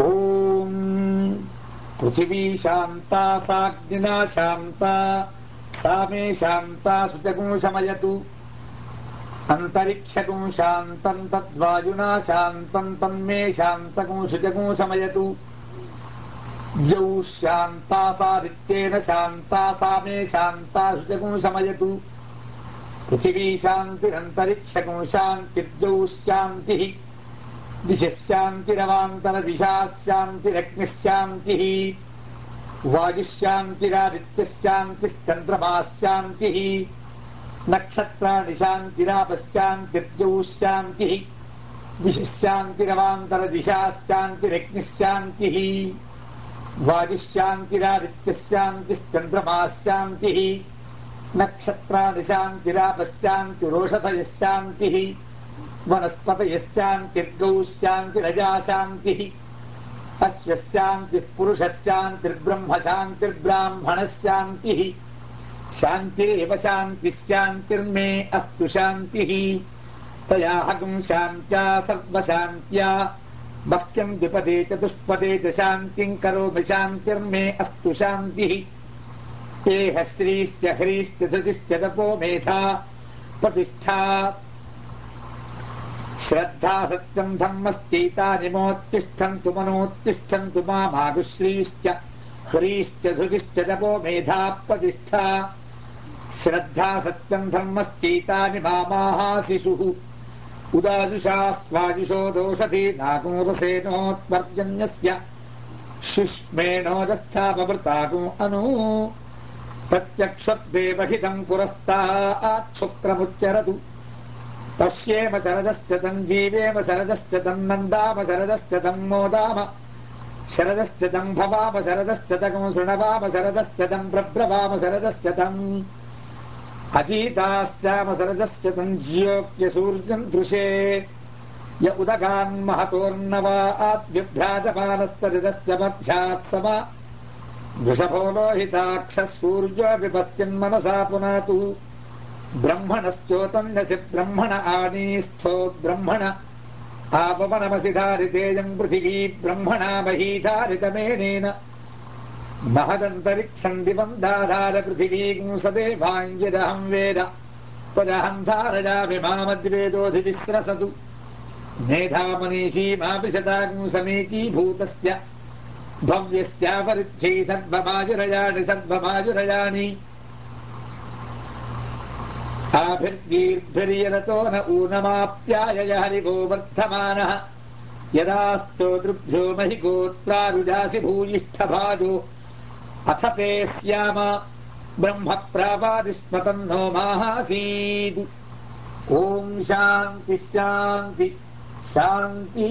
ఓం పృథివీ శాంతా సాగ్నినా శాంతా సా మే శాంతా శుచకం శమయతు అంతరిక్షకం శాంతం తద్వాయునా శాంతం తన్మే శాంతకం శుచకం శమయతు ద్యౌ శాంతా సాదిత్యేన శాంతా సా మే శాంతా శుచకం శమయతు పృథివీ శాంతిరంతరిక్షకం శాంతిర్ద్యౌ శాంతి దిశాంతిరవాంతర దిశాశాంతిరగ్నిశాంతి వాయుశాంతిరాదిత్యశాంతిశ్చంద్రమాశాంతి నక్షత్రాణి శాంతిరాపశాంతిర్ద్యౌ శాంతి దిశాంతిరవాంతర దిశాశాంతిరగ్నిశాంతి వాయుశాంతిరాదిత్యశాంతిశ్చంద్రమాశాంతి నక్షత్రాణి శాంతిరాపశాంతిరోషధయశాంతి వనస్పతయశాంతిర్గౌ శాంతిరజాశాంతి అస్య శాంతి పురుషశాంతిర్బ్రహ్మ శాంతిర్బ్రాహ్మణశాంతి శాంతిరేవ శాంతి శాంతిర్మే అస్తు శాంతి తయాహకం శాంత్యా సర్వశాంత్యా భక్త్యం ద్విపదే చతుష్పదే చ శాంతిం కరోమి శాంతిర్మే అస్తు శాంతి ఏహ శ్రీశ్చ హ్రీశ్చ ధృతిశ్చ తపో మేధా ప్రతిష్ఠా శ్రద్ధా సత్యం ధర్మశ్చైతాని మోత్తిష్టంతు మనోత్తిష్టంతు మామాగుశ్రీశ్చ హ్రీశ్చ ధృతిశ్చ తపో మేధా ప్రతిష్ఠా శ్రద్ధా సత్యం ధర్మశ్చైతాని మామాః శిశుః ఉదాజుషా స్వాజుషో దోషధీ నాగోరసేనోత్పర్జన్యస్య శుష్మేణోదస్థాపవృతాగో అను ప్రత్యక్షద్దేవహితం పురస్తాత్ శుక్రముచ్చరతు పశ్యేమ శరదశ్చ తం జీవేమ శరదశ్చ తం నందామ శరదశ్చ తం మోదామ శరదశ్చ తం భవామ శరదశ్చ తం శృణవామ శరదశ్చ తం ప్రబ్రవామ శరదశ్చ తం అజీతాశ్చామ శరదశ్చ తం జ్యోక్య సూర్యం దృశే య ఉదగాన్మహతోర్నవాత్ విభ్రాజమానస్తరిదశ్చ మధ్యాత్ సమ వృషభో లోహితాక్ష సూర్యో విపశ్చిన్మనసా పునాతు బ్రహ్మణశ్చోతన్యసి బ్రహ్మణ ఆనీస్థో బ్రహ్మణ ఆపవనమసి ధారితేయం పృథివీ బ్రహ్మణా మహీధారితమేనేన మహదంతరిక్షం దివం దాధార పృథివీం సదేవాంగిదహం వేద తదహం ధారయామి మామద్వేదోధితిస్రసతు మేధామనీషీమాపి శతాగం సమీచీభూతస్య భవ్యస్యాపరిచ్ఛై సర్వమాజురయాణి సర్వమాజురయాణి ఆభిర్గీర్భిర్యనతో న ఊనమాప్యాయయ హరిగో వర్ధమానః యదాస్తోతృభ్యో మహి గోత్రారుజాసి భూయిష్ఠభాజో అథ తే స్యామ బ్రహ్మ ప్రావాదిస్మతన్నో మాహాసీద్. ఓం శాంతి శాంతి శాంతి.